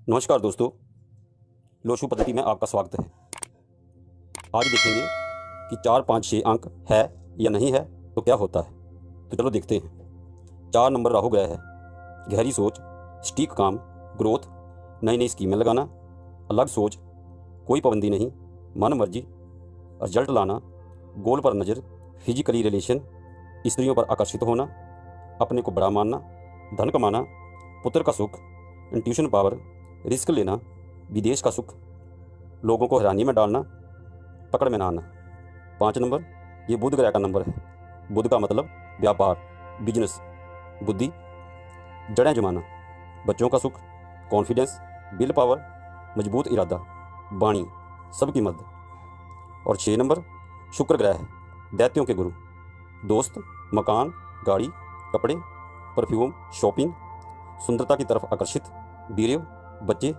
नमस्कार दोस्तों, लोशु पद्धति में आपका स्वागत है। आज देखेंगे कि 4, 5, 6 अंक है या नहीं है तो क्या होता है। तो चलो देखते हैं। 4 नंबर राहु ग्रह है। गहरी सोच, सटीक काम, ग्रोथ, नई नई स्कीमें लगाना, अलग सोच, कोई पाबंदी नहीं, मन मर्जी, रिजल्ट लाना, गोल पर नज़र, फिजिकली रिलेशन, स्त्रियों पर आकर्षित होना, अपने को बड़ा मानना, धन कमाना, पुत्र का सुख, इंट्यूशन पावर, रिस्क लेना, विदेश का सुख, लोगों को हैरानी में डालना, पकड़ में ना आना। 5 नंबर ये बुध ग्रह का नंबर है। बुध का मतलब व्यापार, बिजनेस, बुद्धि, जड़ें जमाना, बच्चों का सुख, कॉन्फिडेंस, विल पावर, मजबूत इरादा, वाणी, सबकी मदद। और 6 नंबर शुक्र ग्रह है, दैत्यों के गुरु, दोस्त, मकान, गाड़ी, कपड़े, परफ्यूम, शॉपिंग, सुंदरता की तरफ आकर्षित, वीर्य, बच्चे,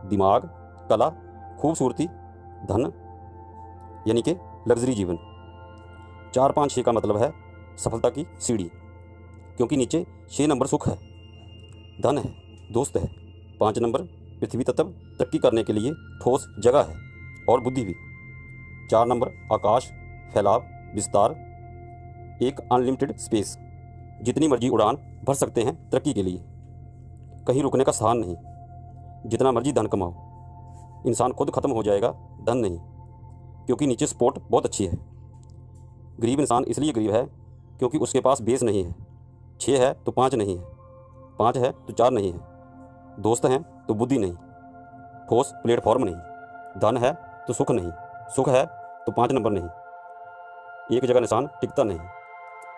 दिमाग, कला, खूबसूरती, धन, यानी कि लग्जरी जीवन। 4, 5, 6 का मतलब है सफलता की सीढ़ी, क्योंकि नीचे 6 नंबर सुख है, धन है, दोस्त है। 5 नंबर पृथ्वी तत्व तरक्की करने के लिए ठोस जगह है और बुद्धि भी। 4 नंबर आकाश, फैलाव, विस्तार, एक अनलिमिटेड स्पेस, जितनी मर्जी उड़ान भर सकते हैं तरक्की के लिए, कहीं रुकने का स्थान नहीं, जितना मर्जी धन कमाओ, इंसान खुद खत्म हो जाएगा, धन नहीं, क्योंकि नीचे सपोर्ट बहुत अच्छी है। गरीब इंसान इसलिए गरीब है क्योंकि उसके पास बेस नहीं है। 6 है तो 5 नहीं है, 5 है तो 4 नहीं है, दोस्त हैं तो बुद्धि नहीं, ठोस प्लेटफॉर्म नहीं, धन है तो सुख नहीं, सुख है तो 5 नंबर नहीं, एक जगह इंसान टिकता नहीं,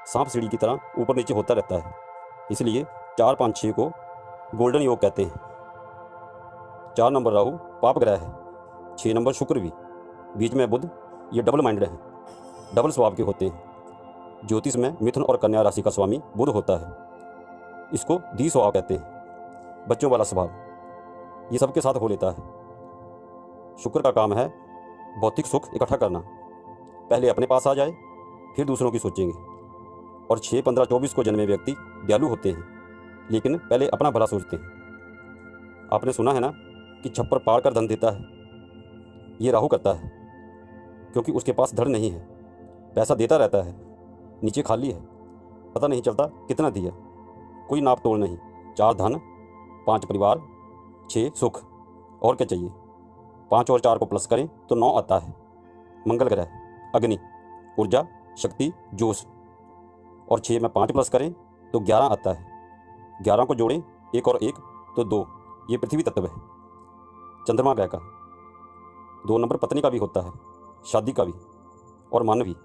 सांप सीढ़ी की तरह ऊपर नीचे होता रहता है। इसलिए 4, 5, 6 को गोल्डन योग कहते हैं। 4 नंबर राहु पाप ग्रह है, 6 नंबर शुक्र भी, बीच में बुध, ये डबल माइंडेड हैं, डबल स्वभाव के होते हैं। ज्योतिष में मिथुन और कन्या राशि का स्वामी बुध होता है, इसको धी स्वभाव कहते हैं, बच्चों वाला स्वभाव, ये सबके साथ हो लेता है। शुक्र का काम है भौतिक सुख इकट्ठा करना, पहले अपने पास आ जाए फिर दूसरों की सोचेंगे। और 6, 15, 24 को जन्मे व्यक्ति दयालु होते हैं, लेकिन पहले अपना भला सोचते हैं। आपने सुना है ना कि छप्पर पाड़ कर धन देता है, ये राहु करता है, क्योंकि उसके पास धड़ नहीं है, पैसा देता रहता है, नीचे खाली है, पता नहीं चलता कितना दिया, कोई नाप तोल नहीं। 4 धन, 5 परिवार, 6 सुख, और क्या चाहिए। 5 और 4 को प्लस करें तो 9 आता है। मंगल ग्रह, अग्नि, ऊर्जा, शक्ति, जोश। और 6 में 5 प्लस करें तो 11 आता है। 11 को जोड़ें 1 और 1 तो 2, ये पृथ्वी तत्व है। चंद्रमा ग्रह का 2 नंबर पत्नी का भी होता है, शादी का भी और मन भी।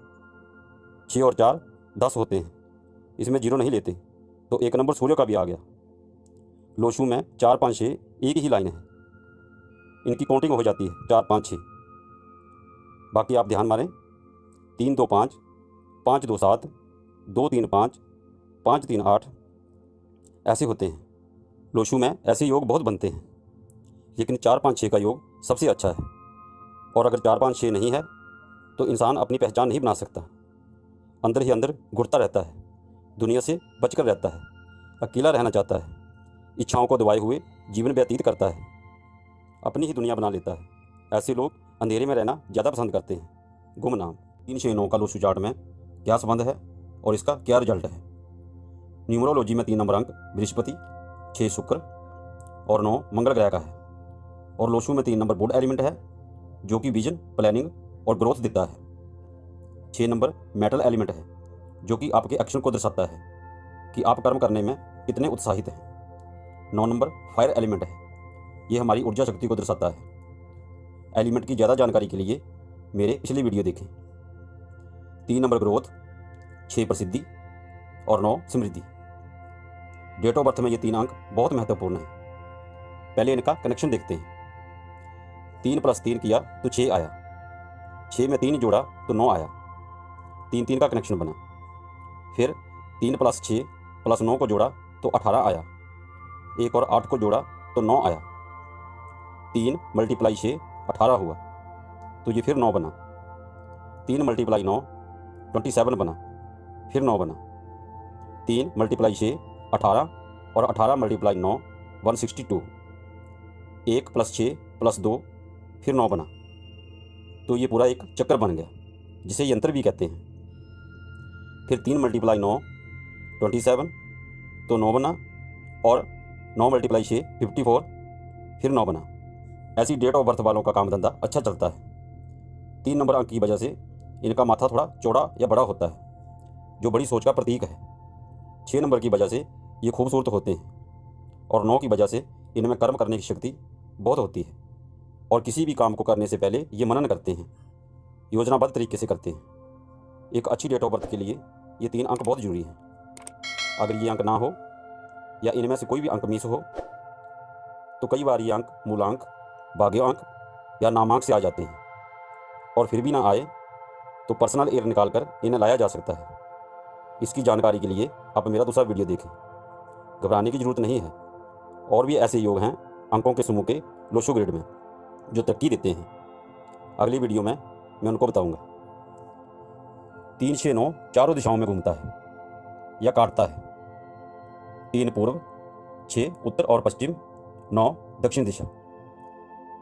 6 और 4 10 होते हैं, इसमें 0 नहीं लेते, तो 1 नंबर सूर्य का भी आ गया। लोशु में 4, 5, 6 एक ही लाइन है, इनकी काउंटिंग हो जाती है 4, 5, 6। बाकी आप ध्यान मारें, 3, 2, 5, 5, 2, 7, 2, 3, 5, 5, 3, 8 ऐसे होते हैं। लोशु में ऐसे योग बहुत बनते हैं, लेकिन 4, 5, 6 का योग सबसे अच्छा है। और अगर 4, 5, 6 नहीं है तो इंसान अपनी पहचान नहीं बना सकता, अंदर ही अंदर घुटता रहता है, दुनिया से बचकर रहता है, अकेला रहना चाहता है, इच्छाओं को दबाए हुए जीवन व्यतीत करता है, अपनी ही दुनिया बना लेता है। ऐसे लोग अंधेरे में रहना ज़्यादा पसंद करते हैं। गुमनाम। 3, 6, 9 का लोशु चार्ट में क्या संबंध है और इसका क्या रिजल्ट है। न्यूमरोलॉजी में 3 नंबर अंक बृहस्पति, 6 शुक्र और 9 मंगल ग्रह का है। और लोशु में 3 नंबर वुड एलिमेंट है, जो कि विजन, प्लानिंग और ग्रोथ देता है। 6 नंबर मेटल एलिमेंट है, जो कि आपके एक्शन को दर्शाता है कि आप कर्म करने में कितने उत्साहित हैं। 9 नंबर फायर एलिमेंट है, ये हमारी ऊर्जा शक्ति को दर्शाता है। एलिमेंट की ज़्यादा जानकारी के लिए मेरे पिछली वीडियो देखें। 3 नंबर ग्रोथ, 6 प्रसिद्धि और 9 समृद्धि। डेट ऑफ बर्थ में ये 3 अंक बहुत महत्वपूर्ण हैं। पहले इनका कनेक्शन देखते हैं। 3 + 3 किया तो 6 आया, 6 में 3 जोड़ा तो 9 आया, 3, 3 का कनेक्शन बना। फिर 3 + 6 + 9 को जोड़ा तो 18 आया, 1 और 8 को जोड़ा तो 9 आया, 3 × 6 18 हुआ, तो ये फिर 9 बना। 3 × 9 27 बना, फिर 9 बना। 3 × 6 18 और 18 × 9 162। 1 + 6 + 2 फिर 9 बना। तो ये पूरा एक चक्कर बन गया, जिसे यंत्र भी कहते हैं। फिर 3 × 9 27, तो 9 बना, और 9 × 6 54, फिर 9 बना। ऐसी डेट ऑफ बर्थ वालों का काम धंधा अच्छा चलता है। 3 नंबर अंक की वजह से इनका माथा थोड़ा चौड़ा या बड़ा होता है, जो बड़ी सोच का प्रतीक है। 6 नंबर की वजह से ये खूबसूरत होते हैं, और 9 की वजह से इनमें कर्म करने की शक्ति बहुत होती है, और किसी भी काम को करने से पहले ये मनन करते हैं, योजनाबद्ध तरीके से करते हैं। एक अच्छी डेट ऑफ बर्थ के लिए ये 3 अंक बहुत ज़रूरी हैं। अगर ये अंक ना हो या इनमें से कोई भी अंक मिस हो, तो कई बार ये अंक मूलांक, भाग्य अंक या नामांक से आ जाते हैं, और फिर भी ना आए तो पर्सनल एयर निकाल कर इन्हें लाया जा सकता है। इसकी जानकारी के लिए आप मेरा दूसरा वीडियो देखें। घबराने की ज़रूरत नहीं है। और भी ऐसे योग हैं अंकों के समूह के लोशो ग्रेड में, जो तरक्की देते हैं। अगली वीडियो में मैं उनको बताऊंगा। 3 6 9 चारों दिशाओं में घूमता है या काटता है। 3 पूर्व, 6 उत्तर और पश्चिम, 9 दक्षिण दिशा।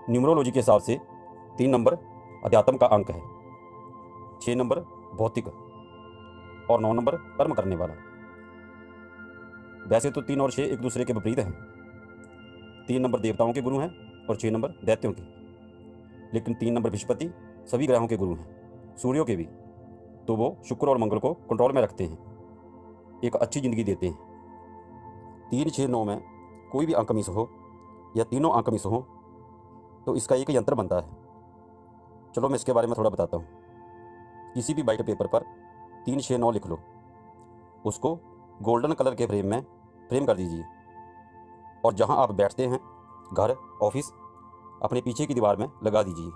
न्यूमरोलॉजी के हिसाब से 3 नंबर अध्यात्म का अंक है, 6 नंबर भौतिक, और 9 नंबर कर्म करने वाला। वैसे तो 3 और 6 एक दूसरे के विपरीत हैं। 3 नंबर देवताओं के गुरु हैं और 6 नंबर दैत्यों के। लेकिन 3 नंबर बृहस्पति सभी ग्रहों के गुरु हैं, सूर्यों के भी। तो वो शुक्र और मंगल को कंट्रोल में रखते हैं, एक अच्छी ज़िंदगी देते हैं। 3 6 9 में कोई भी अंक मिस हो या तीनों अंक मिस हो, तो इसका एक यंत्र बनता है। चलो मैं इसके बारे में थोड़ा बताता हूँ। किसी भी वाइट पेपर पर 3 6 9 लिख लो, उसको गोल्डन कलर के फ्रेम में फ्रेम कर दीजिए, और जहाँ आप बैठते हैं, घर, ऑफिस, अपने पीछे की दीवार में लगा दीजिए।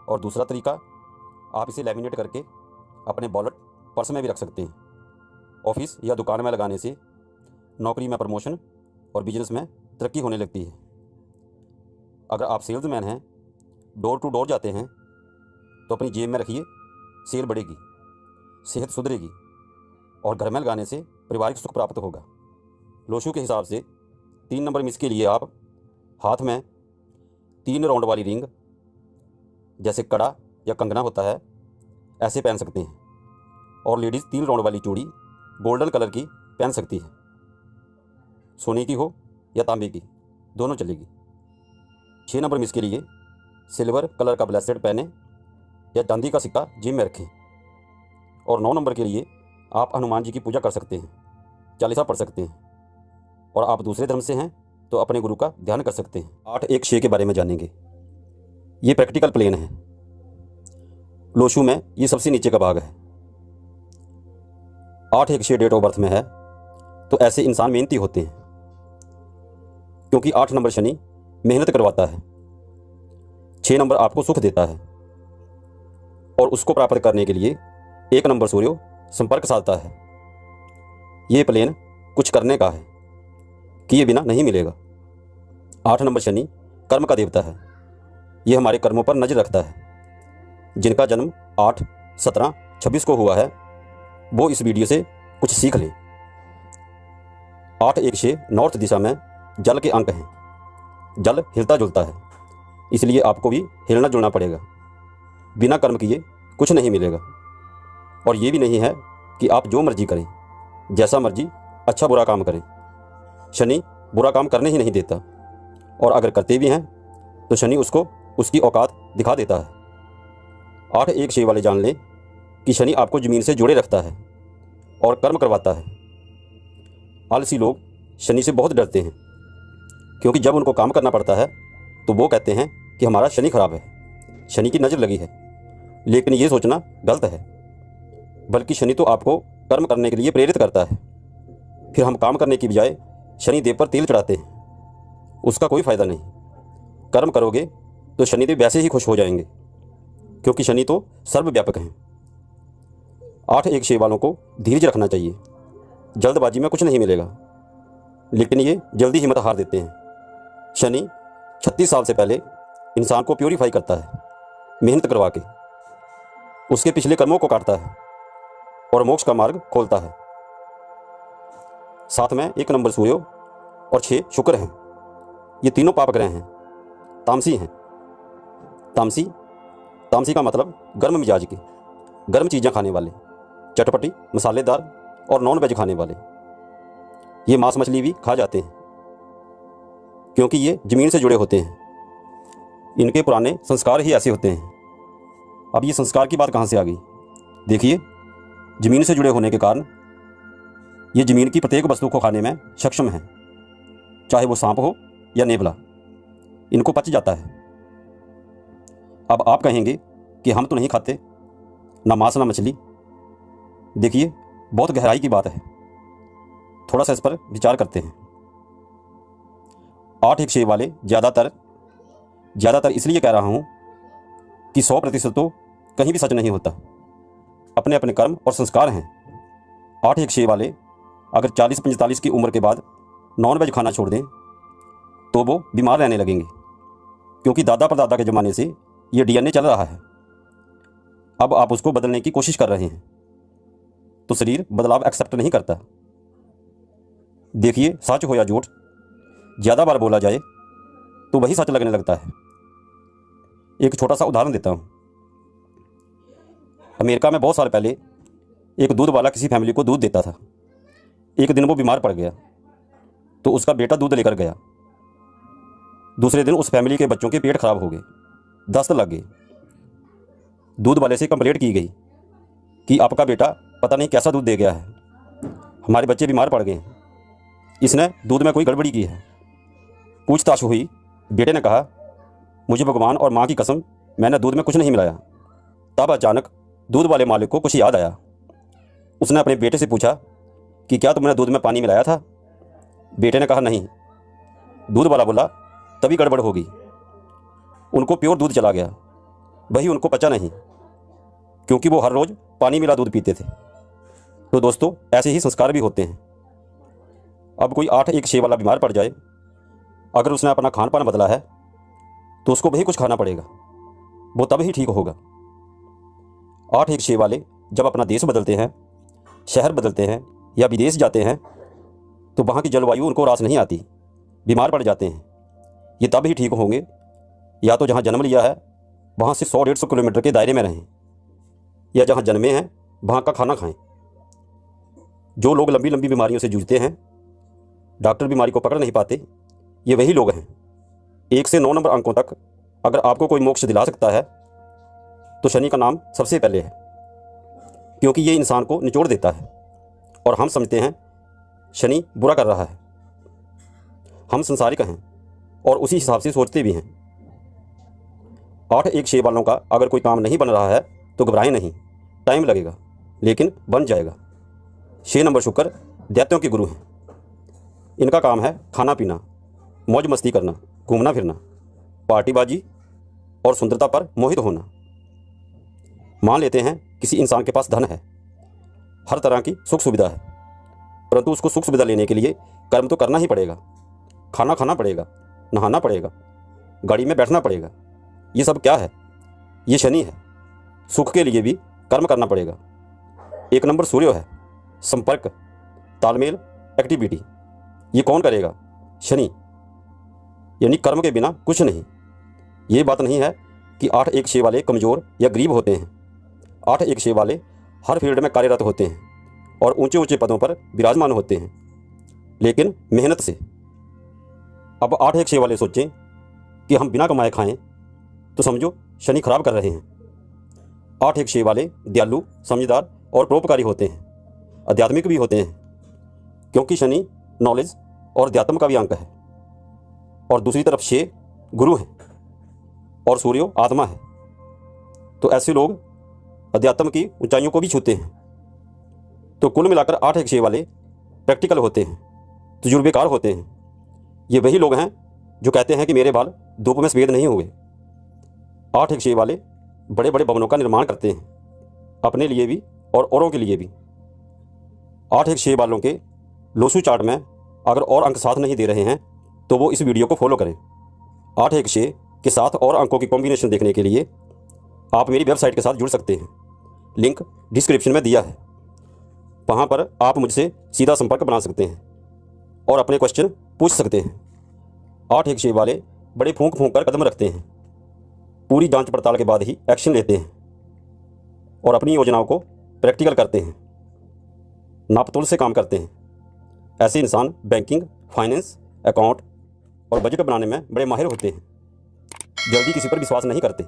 और दूसरा तरीका, आप इसे लैमिनेट करके अपने वॉलेट, पर्स में भी रख सकते हैं। ऑफिस या दुकान में लगाने से नौकरी में प्रमोशन और बिजनेस में तरक्की होने लगती है। अगर आप सेल्समैन हैं, डोर टू डोर जाते हैं, तो अपनी जेब में रखिए, सेल बढ़ेगी, सेहत सुधरेगी, और घर में लगाने से पारिवारिक सुख प्राप्त होगा। लोशो के हिसाब से 3 नंबर मिस के लिए आप हाथ में 3 राउंड वाली रिंग, जैसे कड़ा या कंगना होता है, ऐसे पहन सकते हैं। और लेडीज़ 3 राउंड वाली चूड़ी गोल्डन कलर की पहन सकती है, सोने की हो या तांबे की, दोनों चलेगी। 6 नंबर मिस के लिए सिल्वर कलर का ब्रेसलेट पहने या चांदी का सिक्का जेब में रखें। और 9 नंबर के लिए आप हनुमान जी की पूजा कर सकते हैं, चालीसा पढ़ सकते हैं। और आप दूसरे धर्म से हैं तो अपने गुरु का ध्यान कर सकते हैं। 8 1 6 के बारे में जानेंगे। ये प्रैक्टिकल प्लेन है। लोशो में ये सबसे नीचे का भाग है। 8 1 6 डेट ऑफ बर्थ में है, तो ऐसे इंसान मेहनती होते हैं, क्योंकि 8 नंबर शनि मेहनत करवाता है। 6 नंबर आपको सुख देता है, और उसको प्राप्त करने के लिए 1 नंबर सूर्य संपर्क साधता है। ये प्लेन कुछ करने का है, किए बिना नहीं मिलेगा। 8 नंबर शनि कर्म का देवता है। ये हमारे कर्मों पर नजर रखता है। जिनका जन्म 8 17 26 को हुआ है, वो इस वीडियो से कुछ सीख लें। 8 1 6 नॉर्थ दिशा में जल के अंक हैं। जल हिलता जुलता है, इसलिए आपको भी हिलना जुलना पड़ेगा। बिना कर्म किए कुछ नहीं मिलेगा। और ये भी नहीं है कि आप जो मर्जी करें, जैसा मर्जी अच्छा बुरा काम करें। शनि बुरा काम करने ही नहीं देता, और अगर करते भी हैं तो शनि उसको उसकी औकात दिखा देता है। 8 1 6 वाले जान लें कि शनि आपको ज़मीन से जोड़े रखता है और कर्म करवाता है। आलसी लोग शनि से बहुत डरते हैं, क्योंकि जब उनको काम करना पड़ता है तो वो कहते हैं कि हमारा शनि खराब है, शनि की नज़र लगी है। लेकिन ये सोचना गलत है, बल्कि शनि तो आपको कर्म करने के लिए प्रेरित करता है। फिर हम काम करने की बजाय शनि देव पर तेल चढ़ाते हैं, उसका कोई फ़ायदा नहीं। कर्म करोगे तो शनिदेव वैसे ही खुश हो जाएंगे, क्योंकि शनि तो सर्वव्यापक हैं। 8 1 6 वालों को धीरज रखना चाहिए। जल्दबाजी में कुछ नहीं मिलेगा, लेकिन ये जल्दी हिम्मत हार देते हैं। शनि 36 साल से पहले इंसान को प्योरीफाई करता है, मेहनत करवा के उसके पिछले कर्मों को काटता है और मोक्ष का मार्ग खोलता है। साथ में 1 नंबर सूर्य और 6 शुक्र हैं। ये तीनों पाप ग्रह हैं, तामसी हैं। तामसी तामसी का मतलब गर्म मिजाज के, गर्म चीज़ें खाने वाले, चटपटी, मसालेदार और नॉन वेज खाने वाले। ये मांस मछली भी खा जाते हैं क्योंकि ये ज़मीन से जुड़े होते हैं। इनके पुराने संस्कार ही ऐसे होते हैं। अब ये संस्कार की बात कहाँ से आ गई? देखिए, ज़मीन से जुड़े होने के कारण ये ज़मीन की प्रत्येक वस्तु को खाने में सक्षम हैं, चाहे वो सांप हो या नेवला, इनको पच जाता है। अब आप कहेंगे कि हम तो नहीं खाते, ना मांस ना मछली। देखिए, बहुत गहराई की बात है, थोड़ा सा इस पर विचार करते हैं। 8-1-6 वाले ज़्यादातर इसलिए कह रहा हूँ कि 100% तो कहीं भी सच नहीं होता। अपने अपने कर्म और संस्कार हैं। 8-1-6 वाले अगर 40-45 की उम्र के बाद नॉन वेज खाना छोड़ दें तो वो बीमार रहने लगेंगे, क्योंकि दादा परदादा के ज़माने से ये DNA चल रहा है। अब आप उसको बदलने की कोशिश कर रहे हैं तो शरीर बदलाव एक्सेप्ट नहीं करता। देखिए, सच हो या झूठ, ज़्यादा बार बोला जाए तो वही सच लगने लगता है। एक छोटा सा उदाहरण देता हूँ। अमेरिका में बहुत साल पहले एक दूध वाला किसी फैमिली को दूध देता था। एक दिन वो बीमार पड़ गया तो उसका बेटा दूध लेकर गया। दूसरे दिन उस फैमिली के बच्चों के पेट खराब हो गए, दस्त लग गए। दूध वाले से कंप्लेंट की गई कि आपका बेटा पता नहीं कैसा दूध दे गया है, हमारे बच्चे बीमार पड़ गए हैं, इसने दूध में कोई गड़बड़ी की है। पूछताछ हुई। बेटे ने कहा, मुझे भगवान और माँ की कसम, मैंने दूध में कुछ नहीं मिलाया। तब अचानक दूध वाले मालिक को कुछ याद आया। उसने अपने बेटे से पूछा कि क्या तुमने दूध में पानी मिलाया था? बेटे ने कहा नहीं। दूध वाला बोला, तभी गड़बड़ होगी। उनको प्योर दूध चला गया, वही उनको पचा नहीं, क्योंकि वो हर रोज़ पानी मिला दूध पीते थे। तो दोस्तों, ऐसे ही संस्कार भी होते हैं। अब कोई 8-1-6 वाला बीमार पड़ जाए, अगर उसने अपना खान पान बदला है तो उसको वही कुछ खाना पड़ेगा, वो तब ही ठीक होगा। 8-1-6 वाले जब अपना देश बदलते हैं, शहर बदलते हैं या विदेश जाते हैं तो वहाँ की जलवायु उनको रास नहीं आती, बीमार पड़ जाते हैं। ये तब ही ठीक होंगे या तो जहाँ जन्म लिया है वहाँ से 100-150 किलोमीटर के दायरे में रहें, या जहाँ जन्मे हैं वहाँ का खाना खाएं। जो लोग लंबी लंबी बीमारियों से जूझते हैं, डॉक्टर बीमारी को पकड़ नहीं पाते, ये वही लोग हैं। 1 से 9 नंबर अंकों तक अगर आपको कोई मोक्ष दिला सकता है तो शनि का नाम सबसे पहले है, क्योंकि ये इंसान को निचोड़ देता है और हम समझते हैं शनि बुरा कर रहा है। हम संसारिक हैं और उसी हिसाब से सोचते भी हैं। 8-1-6 वालों का अगर कोई काम नहीं बन रहा है तो घबराएं नहीं, टाइम लगेगा लेकिन बन जाएगा। 6 नंबर शुक्र दैत्यों के गुरु हैं। इनका काम है खाना पीना, मौज मस्ती करना, घूमना फिरना, पार्टीबाजी और सुंदरता पर मोहित होना। मान लेते हैं किसी इंसान के पास धन है, हर तरह की सुख सुविधा है, परंतु उसको सुख सुविधा लेने के लिए कर्म तो करना ही पड़ेगा। खाना खाना पड़ेगा, नहाना पड़ेगा, गाड़ी में बैठना पड़ेगा। ये सब क्या है? ये शनि है। सुख के लिए भी कर्म करना पड़ेगा। 1 नंबर सूर्य है, संपर्क, तालमेल, एक्टिविटी। ये कौन करेगा? शनि। यानी कर्म के बिना कुछ नहीं। ये बात नहीं है कि 8-1-6 वाले कमज़ोर या गरीब होते हैं। 8-1-6 वाले हर फील्ड में कार्यरत होते हैं और ऊंचे ऊंचे पदों पर विराजमान होते हैं, लेकिन मेहनत से। अब 8-1-6 वाले सोचें कि हम बिना कमाए खाएं तो समझो शनि खराब कर रहे हैं। 8-1-6 वाले दयालु, समझदार और परोपकारी होते हैं, आध्यात्मिक भी होते हैं, क्योंकि शनि नॉलेज और अध्यात्म का भी अंक है। और दूसरी तरफ 6 गुरु हैं और सूर्य आत्मा है। तो ऐसे लोग अध्यात्म की ऊंचाइयों को भी छूते हैं। तो कुल मिलाकर 8-1-6 वाले प्रैक्टिकल होते हैं, तजुर्बेकार होते हैं। ये वही लोग हैं जो कहते हैं कि मेरे बाल धूप में सफ़ेद नहीं हुए। 8-1-6 वाले बड़े बड़े भवनों का निर्माण करते हैं, अपने लिए भी और औरों के लिए भी। 8-1-6 वालों के लोसू चार्ट में अगर और अंक साथ नहीं दे रहे हैं तो वो इस वीडियो को फॉलो करें। 8-1-6 के साथ और अंकों की कॉम्बिनेशन देखने के लिए आप मेरी वेबसाइट के साथ जुड़ सकते हैं। लिंक डिस्क्रिप्शन में दिया है, वहाँ पर आप मुझसे सीधा संपर्क बना सकते हैं और अपने क्वेश्चन पूछ सकते हैं। 8-1-6 वाले बड़े फूंक फूंक कर कदम रखते हैं, पूरी जांच पड़ताल के बाद ही एक्शन लेते हैं और अपनी योजनाओं को प्रैक्टिकल करते हैं, नापतोल से काम करते हैं। ऐसे इंसान बैंकिंग, फाइनेंस, अकाउंट और बजट बनाने में बड़े माहिर होते हैं। जल्दी किसी पर विश्वास नहीं करते,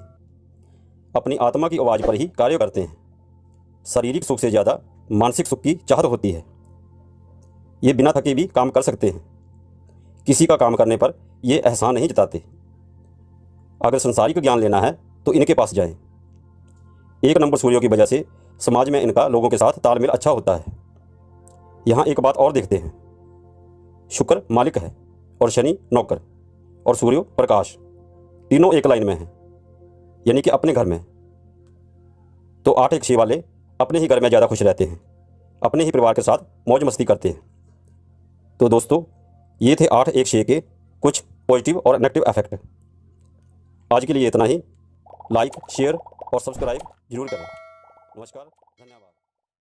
अपनी आत्मा की आवाज़ पर ही कार्य करते हैं। शारीरिक सुख से ज़्यादा मानसिक सुख की चाहत होती है। ये बिना थके भी काम कर सकते हैं। किसी का काम करने पर ये एहसान नहीं जताते। अगर संसारिक ज्ञान लेना है तो इनके पास जाएं। 1 नंबर सूर्यों की वजह से समाज में इनका लोगों के साथ तालमेल अच्छा होता है। यहाँ एक बात और देखते हैं, शुक्र मालिक है और शनि नौकर और सूर्य प्रकाश, तीनों एक लाइन में हैं, यानी कि अपने घर में। तो 8-1-6 वाले अपने ही घर में ज़्यादा खुश रहते हैं, अपने ही परिवार के साथ मौज मस्ती करते हैं। तो दोस्तों, ये थे 8-1-6 के कुछ पॉजिटिव और नेगेटिव इफेक्ट। आज के लिए इतना ही। लाइक, शेयर और सब्सक्राइब जरूर करें। नमस्कार, धन्यवाद।